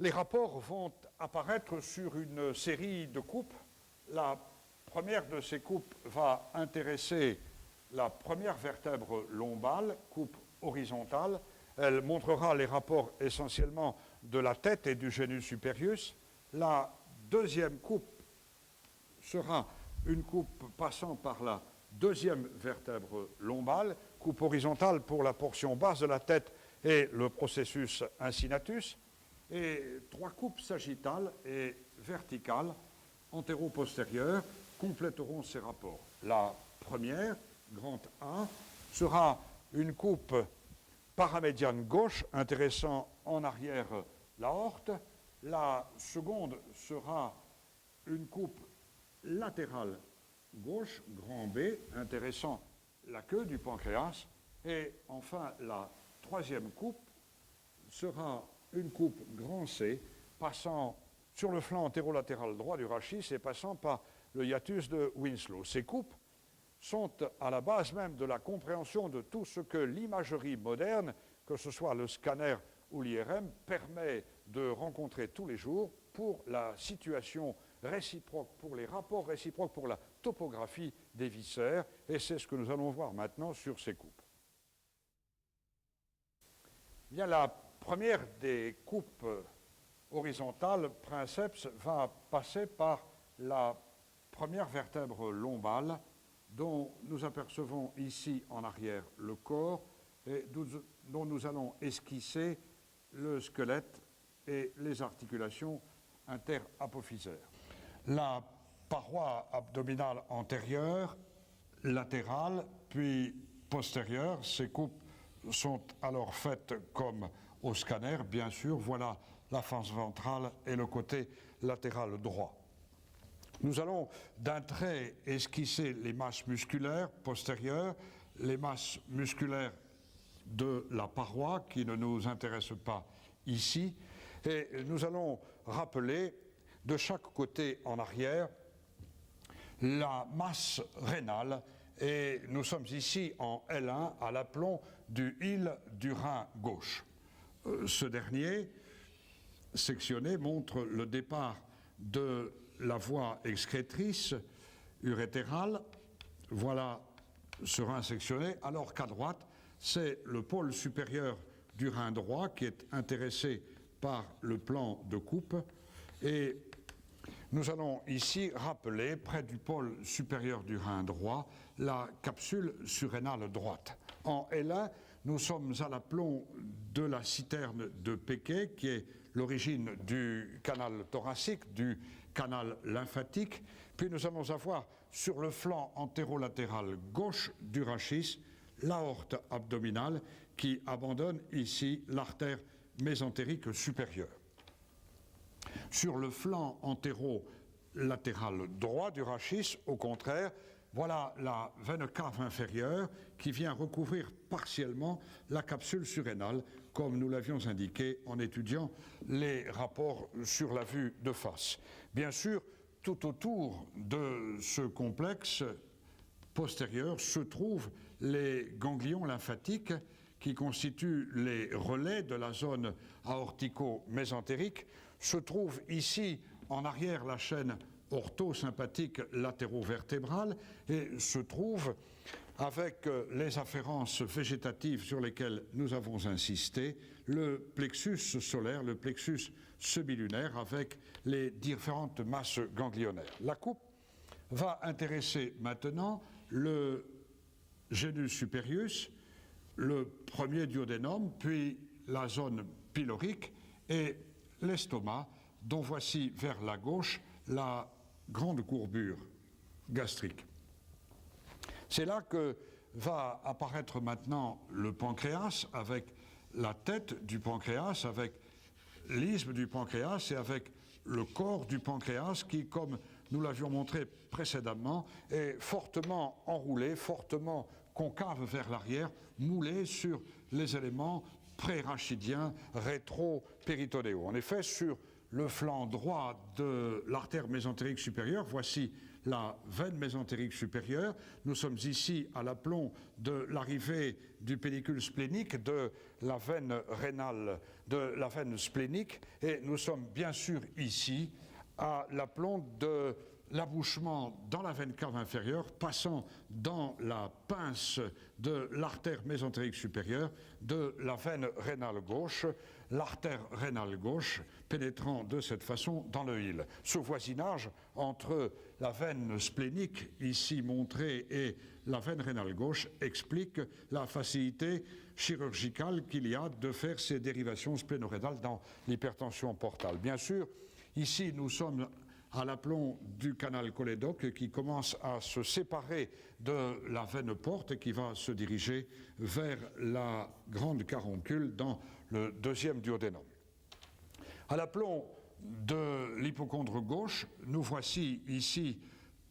Les rapports vont apparaître sur une série de coupes. La première de ces coupes va intéresser la première vertèbre lombale, coupe horizontale. Elle montrera les rapports essentiellement de la tête et du genius superius. La deuxième coupe sera une coupe passant par la deuxième vertèbre lombale, coupe horizontale pour la portion basse de la tête et le processus incinatus, et trois coupes sagittales et verticales, antéro-postérieures, compléteront ces rapports. La première, grand A, sera une coupe paramédiane gauche, intéressant en arrière l'aorte. La seconde sera une coupe latérale gauche, grand B, intéressant la queue du pancréas. Et enfin, la troisième coupe sera une coupe grand C, passant sur le flanc antérolatéral droit du rachis et passant par le hiatus de Winslow. Ces coupes sont à la base même de la compréhension de tout ce que l'imagerie moderne, que ce soit le scanner ou l'IRM, permet de rencontrer tous les jours pour la situation réciproque, pour les rapports réciproques, pour la topographie des viscères, et c'est ce que nous allons voir maintenant sur ces coupes. Bien, la première des coupes horizontales, princeps, va passer par la première vertèbre lombale, dont nous apercevons ici en arrière le corps, et dont nous allons esquisser le squelette et les articulations interapophysaires. La paroi abdominale antérieure, latérale, puis postérieure, ces coupes sont alors faites comme au scanner, bien sûr. Voilà la face ventrale et le côté latéral droit. Nous allons d'un trait esquisser les masses musculaires postérieures, les masses musculaires de la paroi qui ne nous intéressent pas ici, et nous allons rappeler de chaque côté en arrière la masse rénale, et nous sommes ici en L1 à l'aplomb du île du rein gauche. Ce dernier, sectionné, montre le départ de la voie excrétrice urétérale. Voilà ce rein sectionné, alors qu'à droite, c'est le pôle supérieur du rein droit qui est intéressé par le plan de coupe. Et nous allons ici rappeler, près du pôle supérieur du rein droit, la capsule surrénale droite. En L1, nous sommes à l'aplomb de la citerne de Pequet, qui est l'origine du canal thoracique, du canal lymphatique. Puis nous allons avoir sur le flanc antérolatéral gauche du rachis l'aorte abdominale qui abandonne ici l'artère mésentérique supérieure. Sur le flanc antérolatéral droit du rachis, au contraire, voilà la veine cave inférieure qui vient recouvrir partiellement la capsule surrénale, comme nous l'avions indiqué en étudiant les rapports sur la vue de face. Bien sûr, tout autour de ce complexe postérieur se trouvent les ganglions lymphatiques qui constituent les relais de la zone aortico-mésentérique. Se trouve ici en arrière la chaîne orthosympathique latéro-vertébrale et se trouve avec les afférences végétatives sur lesquelles nous avons insisté, le plexus solaire, le plexus semilunaire avec les différentes masses ganglionnaires. La coupe va intéresser maintenant le genius superius, le premier duodénum, puis la zone pylorique et l'estomac, dont voici vers la gauche la grande courbure gastrique. C'est là que va apparaître maintenant le pancréas, avec la tête du pancréas, avec l'isthme du pancréas et avec le corps du pancréas qui, comme nous l'avions montré précédemment, est fortement enroulé, fortement concave vers l'arrière, moulé sur les éléments pré-rachidiens rétro-péritonéaux. En effet, sur le flanc droit de l'artère mésentérique supérieure, voici la veine mésentérique supérieure. Nous sommes ici à l'aplomb de l'arrivée du pédicule splénique, de la veine rénale, de la veine splénique, et nous sommes bien sûr ici à l'aplomb de l'abouchement dans la veine cave inférieure, passant dans la pince de l'artère mésentérique supérieure de la veine rénale gauche, l'artère rénale gauche pénétrant de cette façon dans le hile. Ce voisinage entre la veine splénique, ici montrée, et la veine rénale gauche explique la facilité chirurgicale qu'il y a de faire ces dérivations splénorénales dans l'hypertension portale. Bien sûr, ici nous sommes à l'aplomb du canal cholédoque qui commence à se séparer de la veine porte et qui va se diriger vers la grande caroncule dans le deuxième duodénum. À l'aplomb de l'hypocondre gauche, nous voici ici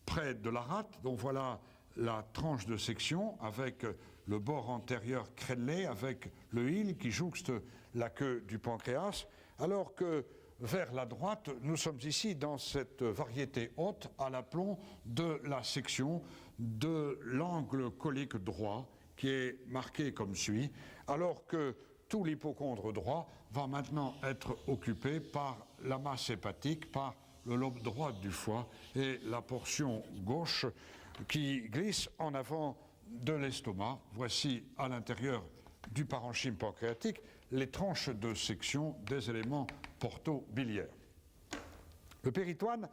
près de la rate, donc voilà la tranche de section avec le bord antérieur crénelé, avec le hile qui jouxte la queue du pancréas, alors que vers la droite, nous sommes ici dans cette variété haute à l'aplomb de la section de l'angle colique droit qui est marqué comme suit, alors que tout l'hypocondre droit va maintenant être occupé par la masse hépatique, par le lobe droit du foie et la portion gauche qui glisse en avant de l'estomac. Voici à l'intérieur du parenchyme pancréatique les tranches de section des éléments porto-biliaires. Le péritoine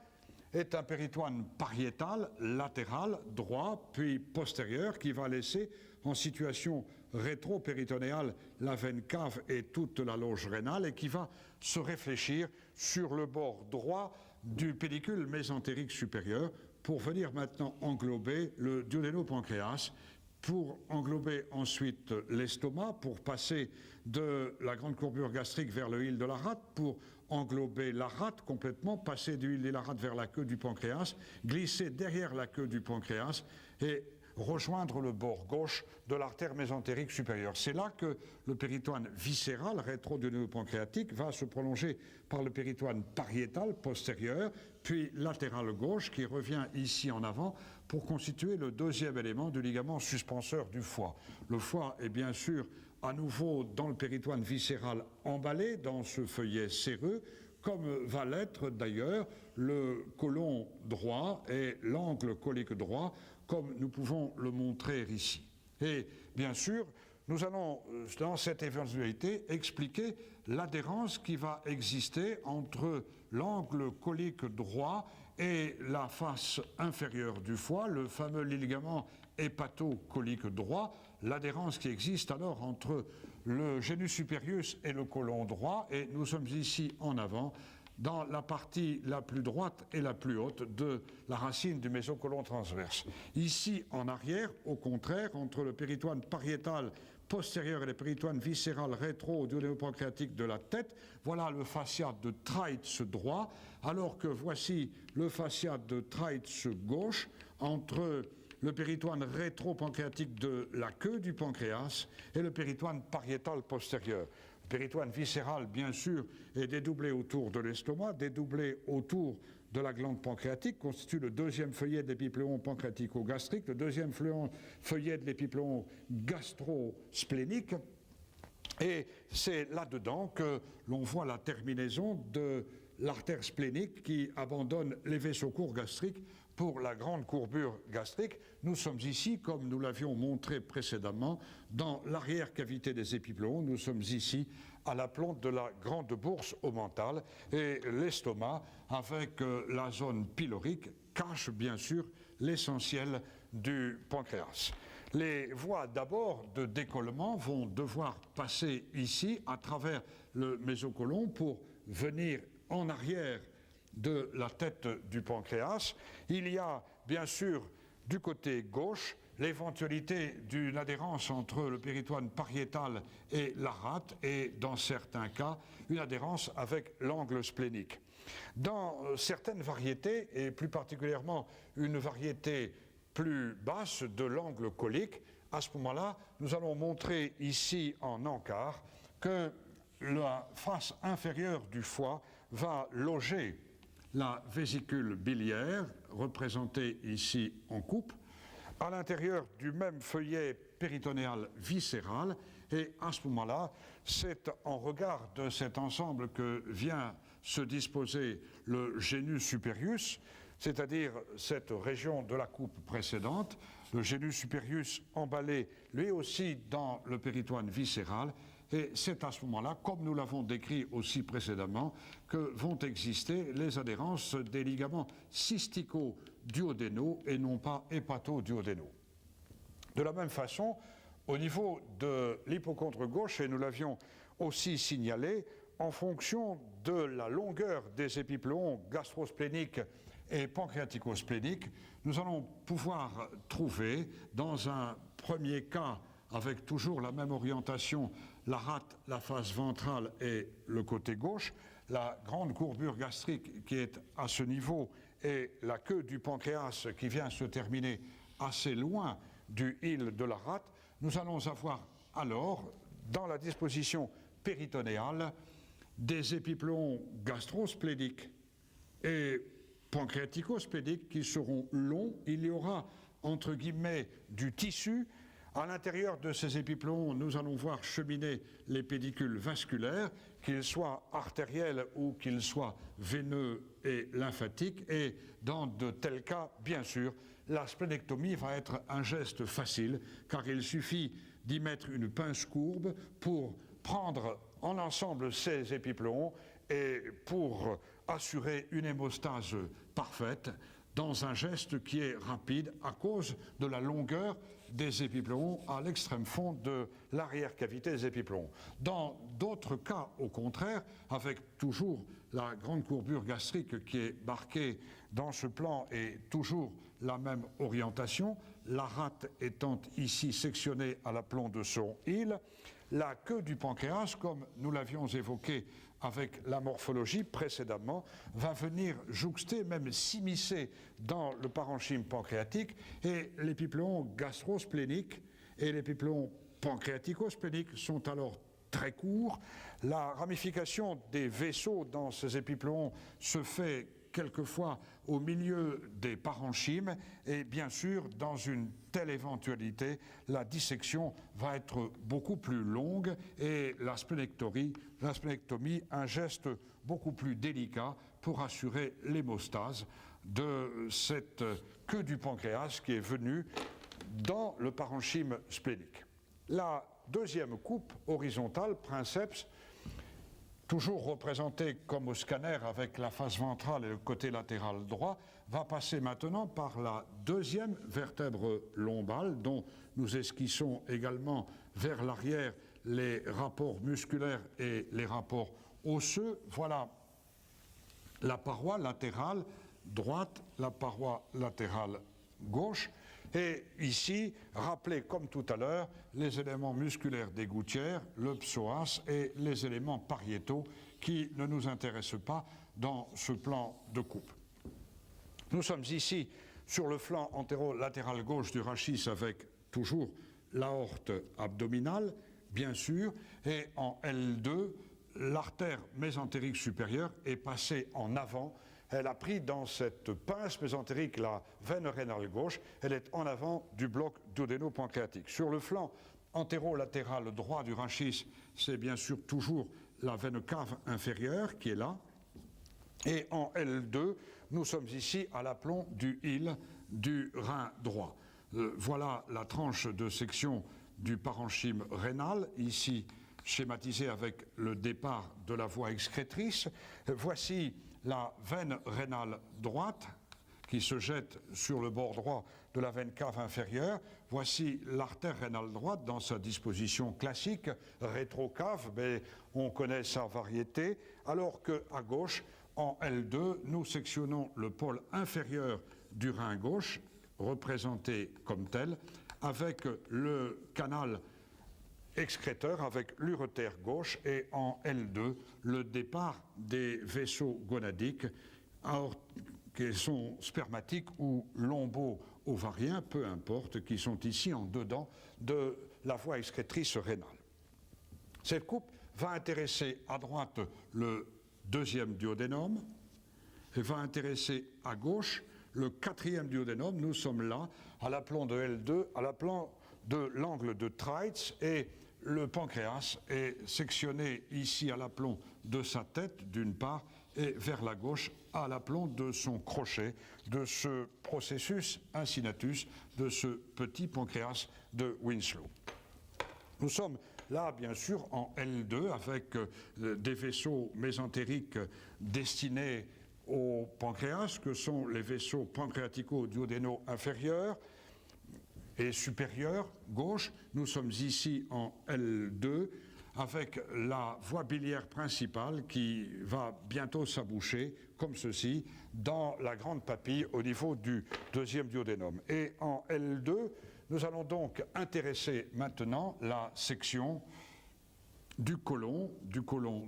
est un péritoine pariétal, latéral, droit, puis postérieur, qui va laisser en situation rétro-péritonéale la veine cave et toute la loge rénale et qui va se réfléchir sur le bord droit du pédicule mésentérique supérieur pour venir maintenant englober le duodénopancréas, pour englober ensuite l'estomac, pour passer de la grande courbure gastrique vers le hile de la rate, pour englober la rate complètement, passer du hile de la rate vers la queue du pancréas, glisser derrière la queue du pancréas et rejoindre le bord gauche de l'artère mésentérique supérieure. C'est là que le péritoine viscéral rétro-duodénopancréatique va se prolonger par le péritoine pariétal postérieur, puis latéral gauche qui revient ici en avant pour constituer le deuxième élément du ligament suspenseur du foie. Le foie est bien sûr à nouveau dans le péritoine viscéral emballé dans ce feuillet séreux, comme va l'être d'ailleurs le côlon droit et l'angle colique droit, comme nous pouvons le montrer ici. Et bien sûr, nous allons, dans cette éventualité, expliquer l'adhérence qui va exister entre l'angle colique droit et la face inférieure du foie, le fameux ligament hépato-colique droit, l'adhérence qui existe alors entre le genu superius et le côlon droit, et nous sommes ici en avant, dans la partie la plus droite et la plus haute de la racine du mésocôlon transverse. Ici, en arrière, au contraire, entre le péritoine pariétal postérieur et le péritoine viscéral rétro-duodénopancréatique de la tête, voilà le fascia de Treitz droit, alors que voici le fascia de Treitz gauche entre le péritoine rétro-pancréatique de la queue du pancréas et le péritoine pariétal postérieur. Le péritoine viscéral, bien sûr, est dédoublé autour de l'estomac, dédoublé autour de la glande pancréatique, constitue le deuxième feuillet de l'épipléon pancréatico-gastrique, le deuxième feuillet de l'épipléon gastro-splénique. Et c'est là-dedans que l'on voit la terminaison de l'artère splénique qui abandonne les vaisseaux courts gastriques pour la grande courbure gastrique. Nous sommes ici, comme nous l'avions montré précédemment, dans l'arrière-cavité des épipléons. Nous sommes ici à l'aplomb de la grande bourse omentale et l'estomac, avec la zone pylorique, cache bien sûr l'essentiel du pancréas. Les voies d'abord de décollement vont devoir passer ici à travers le mésocôlon pour venir en arrière de la tête du pancréas. Il y a bien sûr du côté gauche l'éventualité d'une adhérence entre le péritoine pariétal et la rate et dans certains cas une adhérence avec l'angle splénique. Dans certaines variétés et plus particulièrement une variété plus basse de l'angle colique, à ce moment-là, nous allons montrer ici en encart que la face inférieure du foie va loger la vésicule biliaire, représentée ici en coupe, à l'intérieur du même feuillet péritonéal viscéral, et à ce moment-là, c'est en regard de cet ensemble que vient se disposer le genu superius, c'est-à-dire cette région de la coupe précédente, le genu superius emballé lui aussi dans le péritoine viscéral, et c'est à ce moment-là, comme nous l'avons décrit aussi précédemment, que vont exister les adhérences des ligaments cystico-duodénaux et non pas hépato-duodénaux. De la même façon, au niveau de l'hypochondre gauche, et nous l'avions aussi signalé, en fonction de la longueur des épipléons gastrospléniques et pancréaticospléniques, nous allons pouvoir trouver, dans un premier cas, avec toujours la même orientation, la rate, la face ventrale et le côté gauche, la grande courbure gastrique qui est à ce niveau et la queue du pancréas qui vient se terminer assez loin du île de la rate, nous allons avoir alors, dans la disposition péritonéale, des épipléons gastrospléniques et pancréaticospléniques qui seront longs. Il y aura, entre guillemets, du tissu. À l'intérieur de ces épipléons, nous allons voir cheminer les pédicules vasculaires, qu'ils soient artériels ou qu'ils soient veineux et lymphatiques. Et dans de tels cas, bien sûr, la splénectomie va être un geste facile, car il suffit d'y mettre une pince courbe pour prendre en ensemble ces épipléons et pour assurer une hémostase parfaite dans un geste qui est rapide à cause de la longueur des épipléons à l'extrême fond de l'arrière-cavité des épipléons. Dans d'autres cas, au contraire, avec toujours la grande courbure gastrique qui est marquée dans ce plan et toujours la même orientation, la rate étant ici sectionnée à l'aplomb de son île, la queue du pancréas, comme nous l'avions évoqué avec la morphologie précédemment, va venir jouxter, même s'immiscer dans le parenchyme pancréatique, et l'épipléon gastrosplénique et l'épipléon pancréaticosplénique sont alors très courts. La ramification des vaisseaux dans ces épipléons se fait quelquefois au milieu des parenchymes, et bien sûr, dans une telle éventualité, la dissection va être beaucoup plus longue et la splénectomie, un geste beaucoup plus délicat pour assurer l'hémostase de cette queue du pancréas qui est venue dans le parenchyme splénique. La deuxième coupe horizontale, princeps, toujours représentée comme au scanner avec la face ventrale et le côté latéral droit, va passer maintenant par la deuxième vertèbre lombale, dont nous esquissons également vers l'arrière les rapports musculaires et les rapports osseux. Voilà la paroi latérale droite, la paroi latérale gauche. Et ici, rappelez comme tout à l'heure les éléments musculaires des gouttières, le psoas et les éléments pariétaux qui ne nous intéressent pas dans ce plan de coupe. Nous sommes ici sur le flanc antéro-latéral gauche du rachis avec toujours l'aorte abdominale, bien sûr, et en L2, l'artère mésentérique supérieure est passée en avant. Elle a pris dans cette pince mésentérique la veine rénale gauche, elle est en avant du bloc duodéno-pancréatique. Sur le flanc antéro-latéral droit du rachis, c'est bien sûr toujours la veine cave inférieure qui est là. Et en L2, nous sommes ici à l'aplomb du île du rein droit. Voilà la tranche de section du parenchyme rénal, ici schématisée avec le départ de la voie excrétrice. Voici la veine rénale droite qui se jette sur le bord droit de la veine cave inférieure. Voici l'artère rénale droite dans sa disposition classique, rétrocave, mais on connaît sa variété, alors qu'à gauche, en L2, nous sectionnons le pôle inférieur du rein gauche, représenté comme tel, avec le canal excréteur avec l'urétère gauche, et en L2, le départ des vaisseaux gonadiques qui sont spermatiques ou lombo-ovariens, peu importe, qui sont ici en dedans de la voie excrétrice rénale. Cette coupe va intéresser à droite le deuxième duodénum et va intéresser à gauche le quatrième duodénum. Nous sommes là, à l'aplomb de L2, à l'aplomb de l'angle de Treitz, et le pancréas est sectionné ici à l'aplomb de sa tête, d'une part, et vers la gauche, à l'aplomb de son crochet, de ce processus incinatus, de ce petit pancréas de Winslow. Nous sommes là, bien sûr, en L2, avec des vaisseaux mésentériques destinés au pancréas, que sont les vaisseaux pancréatico-duodénaux inférieurs et supérieurs, gauche. Nous sommes ici en L2, avec la voie biliaire principale qui va bientôt s'aboucher, comme ceci, dans la grande papille au niveau du deuxième duodénum. Et en L2, nous allons donc intéresser maintenant la section du côlon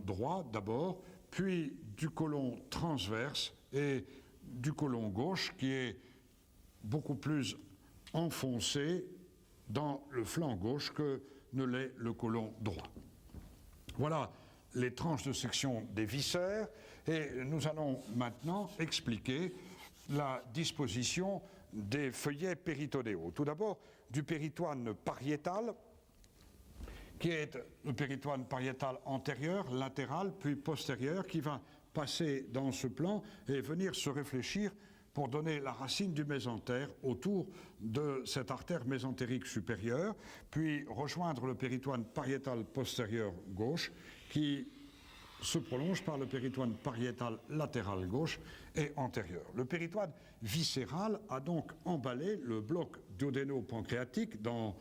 droit d'abord, puis du côlon transverse et du côlon gauche qui est beaucoup plus enfoncé dans le flanc gauche que ne l'est le côlon droit. Voilà les tranches de section des viscères et nous allons maintenant expliquer la disposition des feuillets péritonéaux. Tout d'abord, du péritoine pariétal, qui est le péritoine pariétal antérieur, latéral, puis postérieur, qui va passer dans ce plan et venir se réfléchir pour donner la racine du mésentère autour de cette artère mésentérique supérieure, puis rejoindre le péritoine pariétal postérieur gauche, qui se prolonge par le péritoine pariétal latéral gauche et antérieur. Le péritoine viscéral a donc emballé le bloc duodéno-pancréatique dans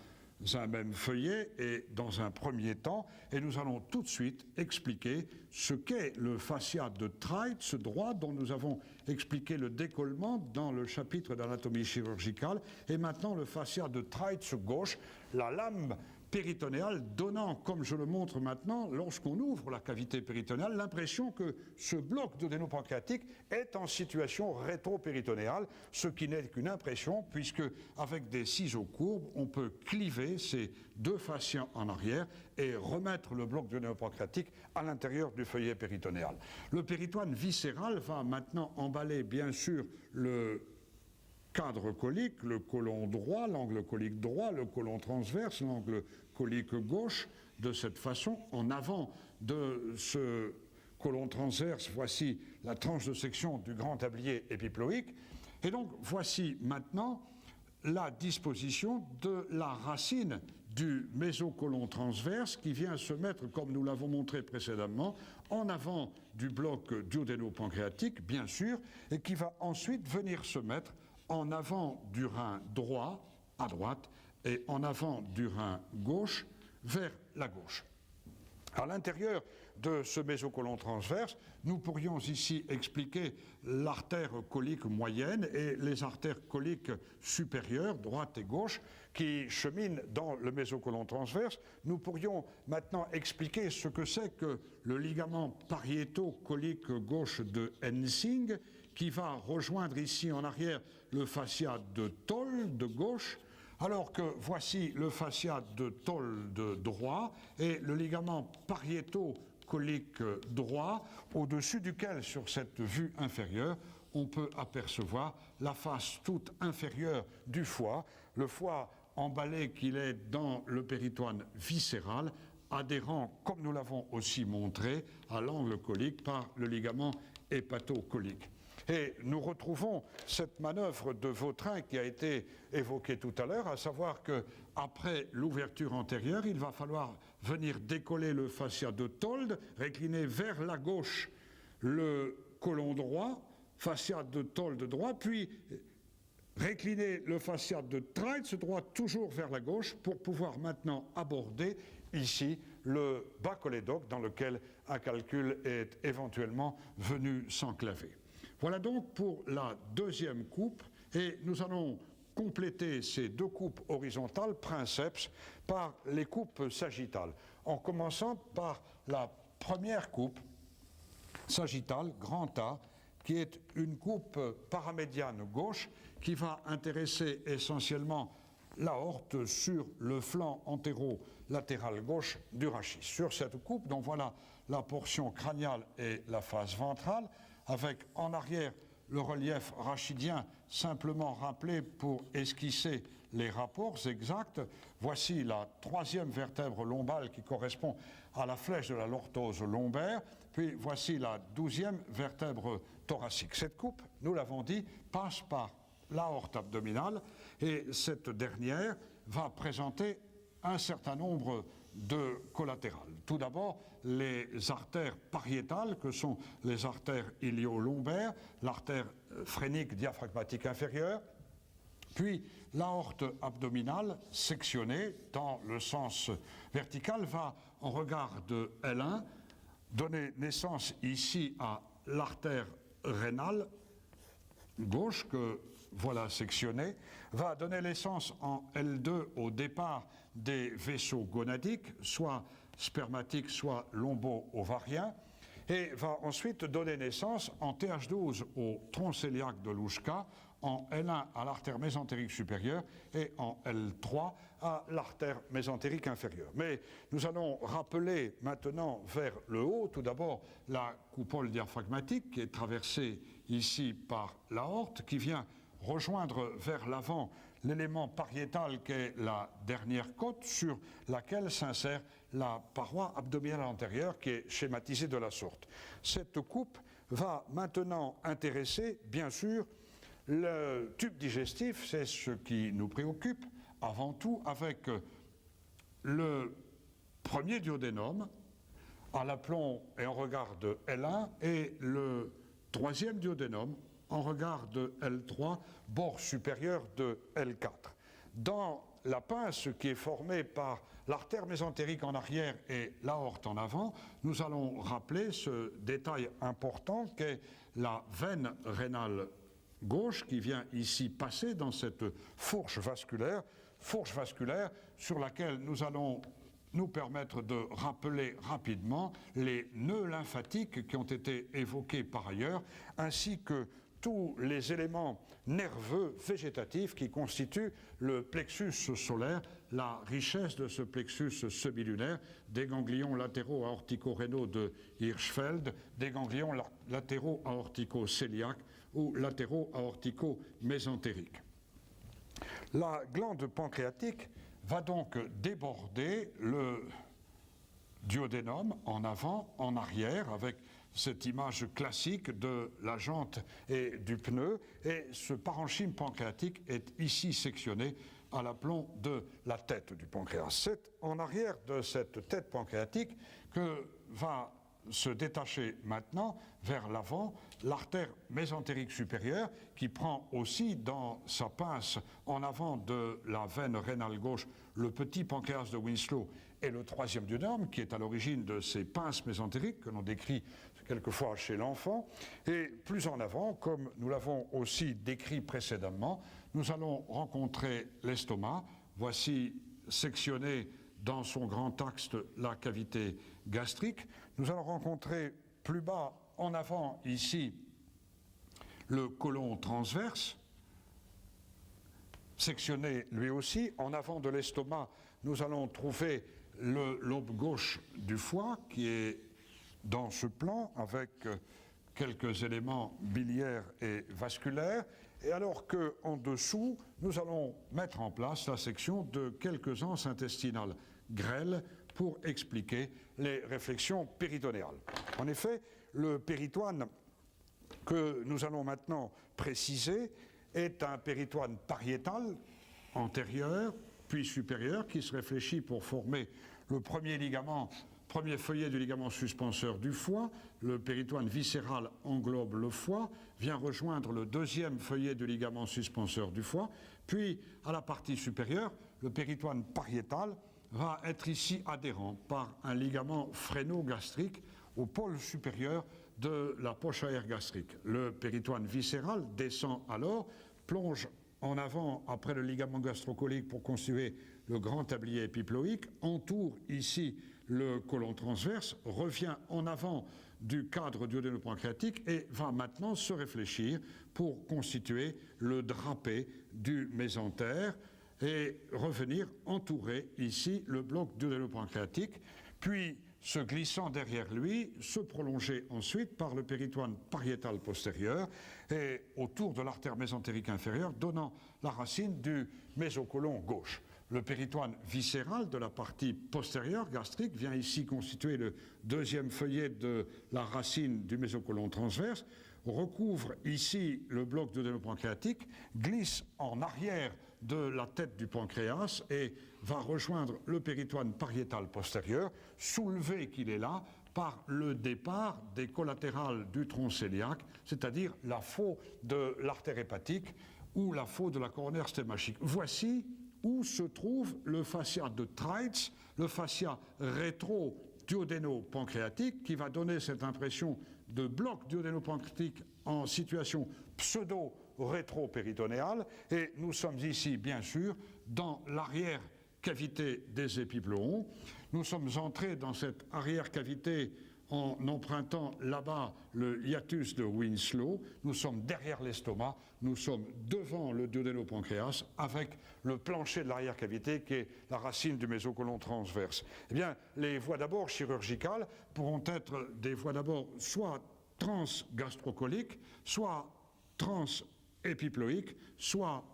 un même feuillet et dans un premier temps, et nous allons tout de suite expliquer ce qu'est le fascia de Treitz droit dont nous avons expliqué le décollement dans le chapitre d'anatomie chirurgicale, et maintenant le fascia de Treitz gauche, la lame péritonéale donnant, comme je le montre maintenant, lorsqu'on ouvre la cavité péritonéale, l'impression que ce bloc duodéno-pancréatique est en situation rétro-péritonéale, ce qui n'est qu'une impression, puisque avec des ciseaux courbes, on peut cliver ces deux fascias en arrière et remettre le bloc duodéno-pancréatique à l'intérieur du feuillet péritonéal. Le péritoine viscéral va maintenant emballer, bien sûr, le cadre colique, le côlon droit, l'angle colique droit, le côlon transverse, l'angle colique gauche, de cette façon. En avant de ce côlon transverse, voici la tranche de section du grand tablier épiploïque. Et donc, voici maintenant la disposition de la racine du mésocôlon transverse qui vient se mettre, comme nous l'avons montré précédemment, en avant du bloc duodéno-pancréatique, bien sûr, et qui va ensuite venir se mettre en avant du rein droit, à droite, et en avant du rein gauche, vers la gauche. À l'intérieur de ce mésocôlon transverse, nous pourrions ici expliquer l'artère colique moyenne et les artères coliques supérieures, droite et gauche, qui cheminent dans le mésocôlon transverse. Nous pourrions maintenant expliquer ce que c'est que le ligament pariéto-colique gauche de Hensing, qui va rejoindre ici en arrière le fascia de Toll de gauche, alors que voici le fascia de Toll de droit et le ligament pariéto-colique droit, au-dessus duquel, sur cette vue inférieure, on peut apercevoir la face toute inférieure du foie, le foie emballé qu'il est dans le péritoine viscéral, adhérent, comme nous l'avons aussi montré, à l'angle colique par le ligament hépatocolique. Et nous retrouvons cette manœuvre de Vautrin qui a été évoquée tout à l'heure, à savoir qu'après l'ouverture antérieure, il va falloir venir décoller le fascia de Told, récliner vers la gauche le côlon droit, fascia de Told droit, puis récliner le fascia de Treitz droit toujours vers la gauche pour pouvoir maintenant aborder ici le bas cholédoque dans lequel un calcul est éventuellement venu s'enclaver. Voilà donc pour la deuxième coupe, et nous allons compléter ces deux coupes horizontales, princeps, par les coupes sagittales, en commençant par la première coupe sagittale, grand A, qui est une coupe paramédiane gauche qui va intéresser essentiellement l'aorte sur le flanc antéro-latéral gauche du rachis. Sur cette coupe, dont voilà la portion crâniale et la face ventrale, avec en arrière le relief rachidien simplement rappelé pour esquisser les rapports exacts. Voici la troisième vertèbre lombale qui correspond à la flèche de la lortose lombaire, puis voici la 12e vertèbre thoracique. Cette coupe, nous l'avons dit, passe par l'aorte abdominale et cette dernière va présenter un certain nombre de collatérales. Tout d'abord, les artères pariétales, que sont les artères ilio-lombaires, l'artère phrénique diaphragmatique inférieure, puis l'aorte abdominale sectionnée dans le sens vertical va, en regard de L1, donner naissance ici à l'artère rénale gauche, que voilà sectionnée, va donner naissance en L2 au départ des vaisseaux gonadiques, soit spermatiques, soit lombo-ovariens, et va ensuite donner naissance en TH12 au tronc cœliaque de Louchka, en L1 à l'artère mésentérique supérieure et en L3 à l'artère mésentérique inférieure. Mais nous allons rappeler maintenant vers le haut, tout d'abord la coupole diaphragmatique qui est traversée ici par l'aorte, qui vient rejoindre vers l'avant l'élément pariétal qu'est la dernière côte sur laquelle s'insère la paroi abdominale antérieure qui est schématisée de la sorte. Cette coupe va maintenant intéresser, bien sûr, le tube digestif, c'est ce qui nous préoccupe avant tout, avec le premier duodénum à l'aplomb et en regard de L1 et le troisième duodénum en regard de L3, bord supérieur de L4. Dans la pince qui est formée par l'artère mésentérique en arrière et l'aorte en avant, nous allons rappeler ce détail important qu'est la veine rénale gauche qui vient ici passer dans cette fourche vasculaire sur laquelle nous allons nous permettre de rappeler rapidement les nœuds lymphatiques qui ont été évoqués par ailleurs, ainsi que tous les éléments nerveux végétatifs qui constituent le plexus solaire, la richesse de ce plexus semilunaire, des ganglions latéraux aortico-rénaux de Hirschfeld, des ganglions latéraux aortico-cœliaques ou latéraux aortico-mésentériques. La glande pancréatique va donc déborder le duodénum en avant, en arrière, avec cette image classique de la jante et du pneu, et ce parenchyme pancréatique est ici sectionné à l'aplomb de la tête du pancréas. C'est en arrière de cette tête pancréatique que va se détacher maintenant vers l'avant l'artère mésentérique supérieure qui prend aussi dans sa pince en avant de la veine rénale gauche le petit pancréas de Winslow et le troisième duodénum qui est à l'origine de ces pinces mésentériques que l'on décrit quelquefois chez l'enfant. Et plus en avant, comme nous l'avons aussi décrit précédemment, nous allons rencontrer l'estomac. Voici sectionné dans son grand axe la cavité gastrique. Nous allons rencontrer plus bas, en avant, ici, le côlon transverse, sectionné lui aussi. En avant de l'estomac, nous allons trouver le lobe gauche du foie, qui est dans ce plan, avec quelques éléments biliaires et vasculaires, et alors qu'en dessous, nous allons mettre en place la section de quelques anses intestinales grêles pour expliquer les réflexions péritonéales. En effet, le péritoine que nous allons maintenant préciser est un péritoine pariétal, antérieur, puis supérieur, qui se réfléchit pour former le premier feuillet du ligament suspenseur du foie. Le péritoine viscéral englobe le foie, vient rejoindre le deuxième feuillet du ligament suspenseur du foie, puis à la partie supérieure, le péritoine pariétal va être ici adhérent par un ligament phréno-gastrique au pôle supérieur de la poche à air gastrique. Le péritoine viscéral descend alors, plonge en avant après le ligament gastrocolique pour constituer le grand tablier épiploïque, entoure ici le côlon transverse, revient en avant du cadre duodéno-pancréatique et va maintenant se réfléchir pour constituer le drapé du mésentère et revenir entourer ici le bloc duodéno-pancréatique, puis se glissant derrière lui, se prolongeait ensuite par le péritoine pariétal postérieur et autour de l'artère mésentérique inférieure, donnant la racine du mésocolon gauche. Le péritoine viscéral de la partie postérieure gastrique vient ici constituer le deuxième feuillet de la racine du mésocolon transverse, recouvre ici le bloc duodénopancréatique, glisse en arrière de la tête du pancréas et va rejoindre le péritoine pariétal postérieur, soulevé qu'il est là par le départ des collatérales du tronc cœliaque, c'est-à-dire la faux de l'artère hépatique ou la faux de la coronaire stémachique. Voici où se trouve le fascia de Treitz, le fascia rétro-duodénopancréatique, qui va donner cette impression de bloc duodénopancréatique en situation pseudo-rétro-péritonéale. Et nous sommes ici, bien sûr, dans l'arrière-cavité des épiploons. Nous sommes entrés dans cette arrière-cavité en empruntant là-bas le hiatus de Winslow. Nous sommes derrière l'estomac, nous sommes devant le duodénopancréas avec le plancher de l'arrière-cavité qui est la racine du mésocolon transverse. Eh bien, les voies d'abord chirurgicales pourront être des voies d'abord soit transgastrocoliques, soit transépiploïques, soit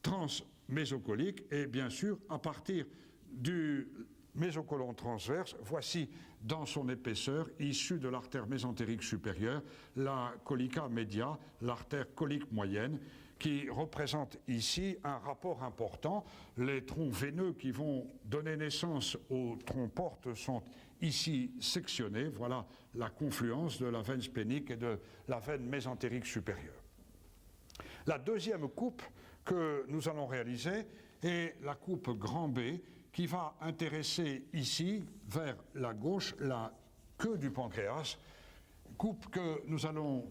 transmésocoliques, et bien sûr, à partir du mésocolon transverse, voici dans son épaisseur, issue de l'artère mésentérique supérieure, la colica media, l'artère colique moyenne, qui représente ici un rapport important. Les troncs veineux qui vont donner naissance aux troncs portes sont ici sectionnés. Voilà la confluence de la veine splénique et de la veine mésentérique supérieure. La deuxième coupe que nous allons réaliser est la coupe grand B, qui va intéresser ici, vers la gauche, la queue du pancréas, coupe que nous allons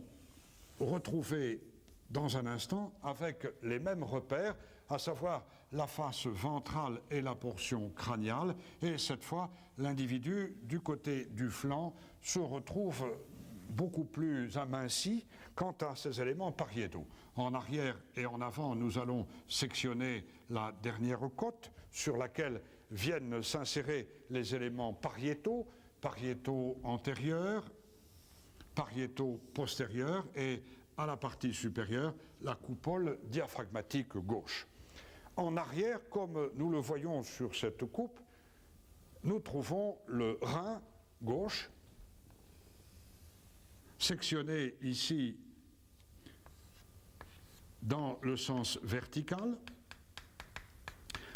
retrouver dans un instant avec les mêmes repères, à savoir la face ventrale et la portion crâniale, et cette fois, l'individu du côté du flanc se retrouve beaucoup plus aminci quant à ces éléments pariétaux. En arrière et en avant, nous allons sectionner la dernière côte sur laquelle viennent s'insérer les éléments pariétaux, pariétaux antérieurs, pariétaux postérieurs et à la partie supérieure, la coupole diaphragmatique gauche. En arrière, comme nous le voyons sur cette coupe, nous trouvons le rein gauche, sectionné ici dans le sens vertical.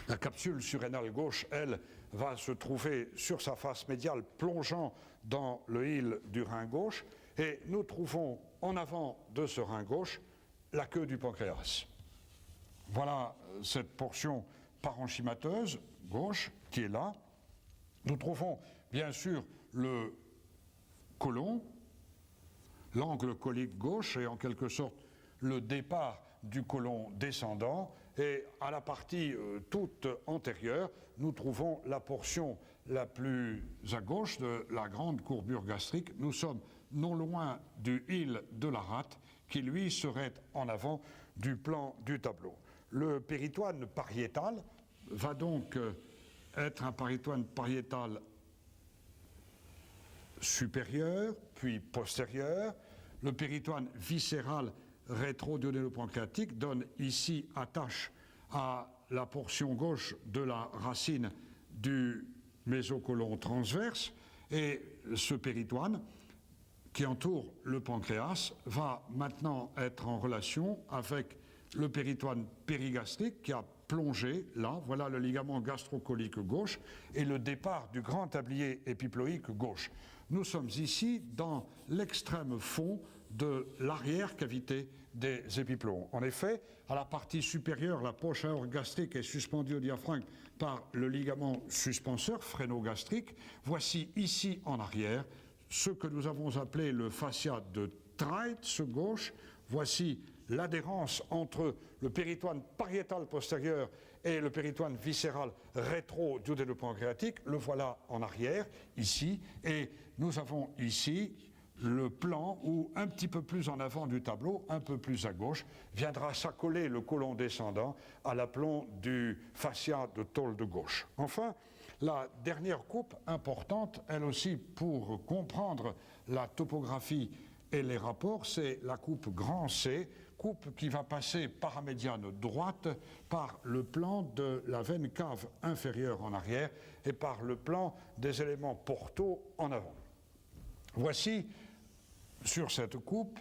La capsule surrénale gauche, elle, va se trouver sur sa face médiale, plongeant dans le hile du rein gauche, et nous trouvons en avant de ce rein gauche la queue du pancréas. Voilà cette portion parenchymateuse gauche qui est là. Nous trouvons bien sûr le côlon, l'angle colique gauche et en quelque sorte le départ du côlon descendant, et à la partie toute antérieure, nous trouvons la portion la plus à gauche de la grande courbure gastrique. Nous sommes non loin du hile de la rate qui lui serait en avant du plan du tableau. Le péritoine pariétal va donc être un péritoine pariétal supérieur, puis postérieur. Le péritoine viscéral rétro-duodénopancréatique donne ici attache à la portion gauche de la racine du mésocolon transverse, et ce péritoine qui entoure le pancréas va maintenant être en relation avec le péritoine périgastrique qui a plongé là, voilà le ligament gastrocolique gauche et le départ du grand tablier épiploïque gauche. Nous sommes ici dans l'extrême fond de l'arrière-cavité des épiploons. En effet, à la partie supérieure, la poche aorgastrique est suspendue au diaphragme par le ligament suspenseur phrénogastrique. Voici ici en arrière ce que nous avons appelé le fascia de Treitz gauche. Voici l'adhérence entre le péritoine pariétal postérieur et le péritoine viscéral rétro-duodénopancréatique. Le voilà en arrière, ici, et nous avons ici le plan où, un petit peu plus en avant du tableau, un peu plus à gauche, viendra s'accoler le côlon descendant à l'aplomb du fascia de tôle de gauche. Enfin, La dernière coupe importante, elle aussi, pour comprendre la topographie et les rapports, c'est la coupe grand C, coupe qui va passer par la médiane droite, par le plan de la veine cave inférieure en arrière et par le plan des éléments portaux en avant. Voici, sur cette coupe,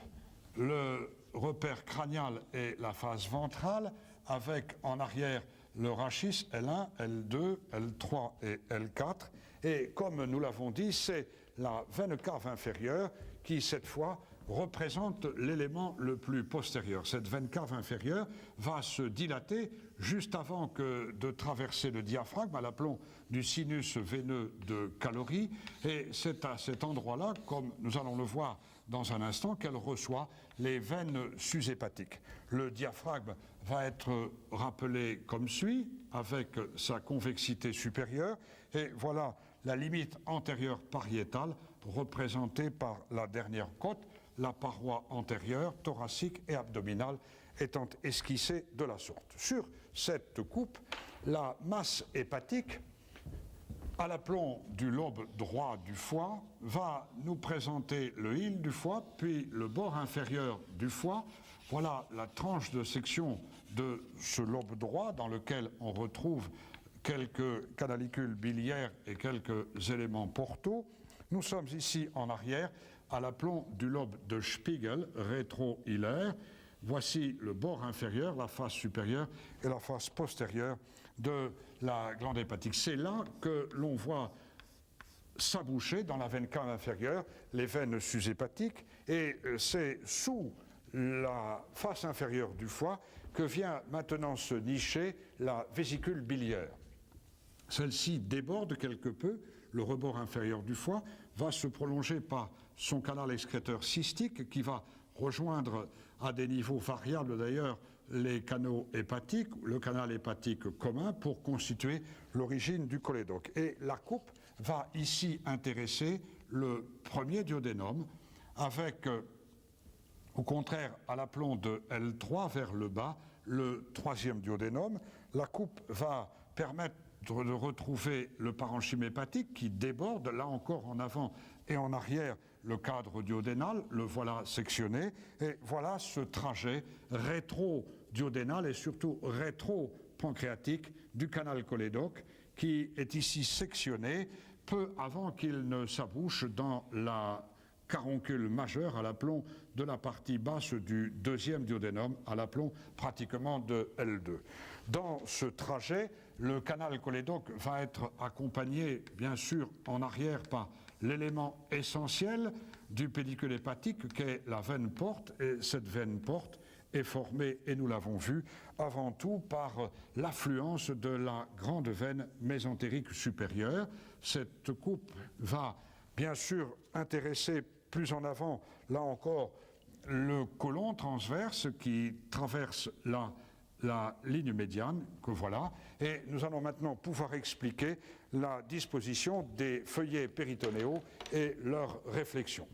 le repère crânial et la face ventrale, avec en arrière le rachis L1, L2, L3 et L4. Et comme nous l'avons dit, c'est la veine cave inférieure qui, cette fois, représente l'élément le plus postérieur. Cette veine cave inférieure va se dilater juste avant que de traverser le diaphragme, à l'aplomb du sinus veineux de Calorie, et c'est à cet endroit-là, comme nous allons le voir dans un instant, qu'elle reçoit les veines sus-hépatiques. Le diaphragme va être rappelé comme suit, avec sa convexité supérieure, et voilà la limite antérieure pariétale représentée par la dernière côte, la paroi antérieure, thoracique et abdominale étant esquissée de la sorte. Sur cette coupe, la masse hépatique, à l'aplomb du lobe droit du foie, va nous présenter le hile du foie, puis le bord inférieur du foie. Voilà la tranche de section de ce lobe droit dans lequel on retrouve quelques canalicules biliaires et quelques éléments portaux. Nous sommes ici en arrière, à l'aplomb du lobe de Spiegel, rétro-hilaire. Voici le bord inférieur, la face supérieure et la face postérieure de la glande hépatique. C'est là que l'on voit s'aboucher dans la veine cave inférieure les veines sus-hépatiques, et c'est sous la face inférieure du foie que vient maintenant se nicher la vésicule biliaire. Celle-ci déborde quelque peu, le rebord inférieur du foie va se prolonger par son canal excréteur cystique qui va rejoindre à des niveaux variables d'ailleurs les canaux hépatiques, le canal hépatique commun pour constituer l'origine du cholédoque. Et la coupe va ici intéresser le premier duodénum avec, au contraire, à l'aplomb de L3 vers le bas, le troisième duodénum. La coupe va permettre de retrouver le parenchyme hépatique qui déborde, là encore en avant et en arrière, le cadre duodénal, le voilà sectionné, et voilà ce trajet rétro-duodénal et surtout rétro-pancréatique du canal cholédoque qui est ici sectionné peu avant qu'il ne s'abouche dans la caroncule majeur à l'aplomb de la partie basse du deuxième duodénum, à l'aplomb pratiquement de L2. Dans ce trajet, le canal cholédoque va être accompagné, bien sûr, en arrière par l'élément essentiel du pédicule hépatique qu'est la veine porte, et cette veine porte est formée, et nous l'avons vu, avant tout par l'affluence de la grande veine mésentérique supérieure. Cette coupe va bien sûr intéresser plus en avant, là encore, le côlon transverse qui traverse la ligne médiane, que voilà, et nous allons maintenant pouvoir expliquer la disposition des feuillets péritonéaux et leur réflexion.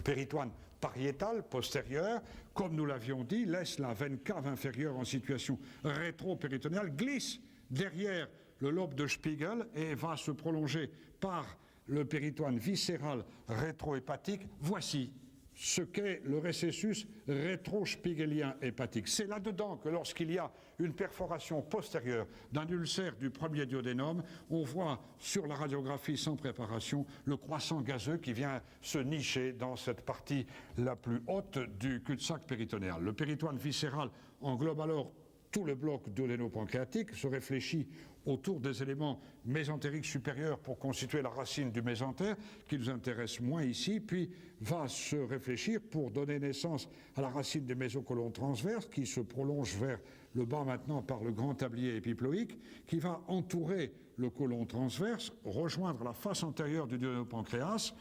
Péritoine pariétale postérieure, comme nous l'avions dit, laisse la veine cave inférieure en situation rétro-péritonéale, glisse derrière le lobe de Spiegel et va se prolonger par le péritoine viscéral rétro-hépatique. Voici ce qu'est le récessus rétro-spiegelien hépatique. C'est là-dedans que lorsqu'il y a une perforation postérieure d'un ulcère du premier duodénum, on voit sur la radiographie sans préparation le croissant gazeux qui vient se nicher dans cette partie la plus haute du cul-de-sac péritonéal. Le péritoine viscéral englobe alors tout le bloc duodéno-pancréatique, se réfléchit autour des éléments mésentériques supérieurs pour constituer la racine du mésentère, qui nous intéresse moins ici, puis va se réfléchir pour donner naissance à la racine du mésocolon transverse, qui se prolonge vers le bas maintenant par le grand tablier épiploïque, qui va entourer le côlon transverse, rejoindre la face antérieure du duodénopancréas,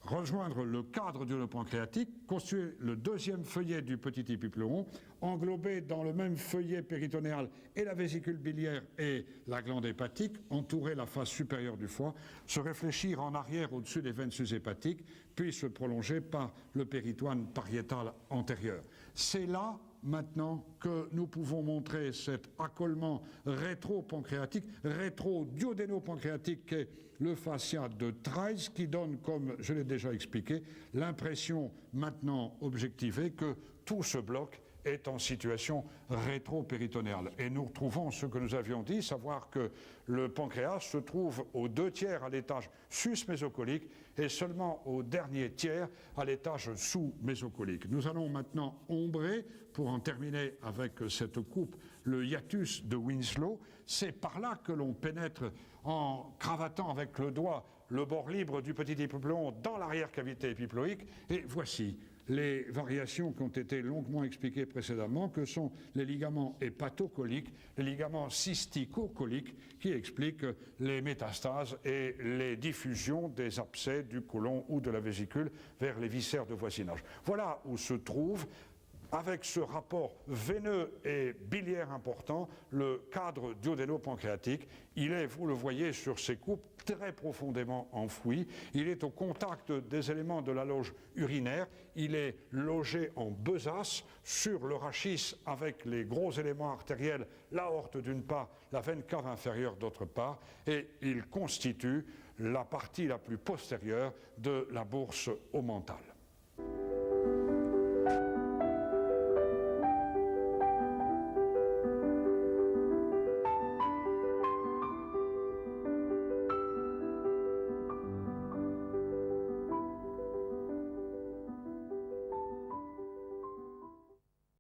rejoindre le cadre duodénopancréatique, constituer le deuxième feuillet du petit épipléon, englober dans le même feuillet péritonéal et la vésicule biliaire et la glande hépatique, entourer la face supérieure du foie, se réfléchir en arrière au-dessus des veines sus-hépatiques, puis se prolonger par le péritoine pariétal antérieur. C'est là maintenant que nous pouvons montrer cet accolement rétro-pancréatique, rétro-duodéno-pancréatique qu'est le fascia de Treitz, qui donne, comme je l'ai déjà expliqué, l'impression maintenant objectivée que tout ce bloc est en situation rétro-péritonéale. Et nous retrouvons ce que nous avions dit, savoir que le pancréas se trouve aux 2 tiers à l'étage sus-mésocolique et seulement au dernier tiers à l'étage sous-mésocolique. Nous allons maintenant ombrer, pour en terminer avec cette coupe, le hiatus de Winslow. C'est par là que l'on pénètre en cravatant avec le doigt le bord libre du petit diplôme dans l'arrière-cavité épiploïque. Et voici les variations qui ont été longuement expliquées précédemment, que sont les ligaments hépatocoliques, les ligaments cystico-coliques, qui expliquent les métastases et les diffusions des abcès du côlon ou de la vésicule vers les viscères de voisinage. Voilà où se trouve, avec ce rapport veineux et biliaire important, le cadre duodéno-pancréatique. Il est, vous le voyez sur ces coupes, très profondément enfoui. Il est au contact des éléments de la loge urinaire. Il est logé en besace sur le rachis avec les gros éléments artériels, l'aorte d'une part, la veine cave inférieure d'autre part, et il constitue la partie la plus postérieure de la bourse omentale.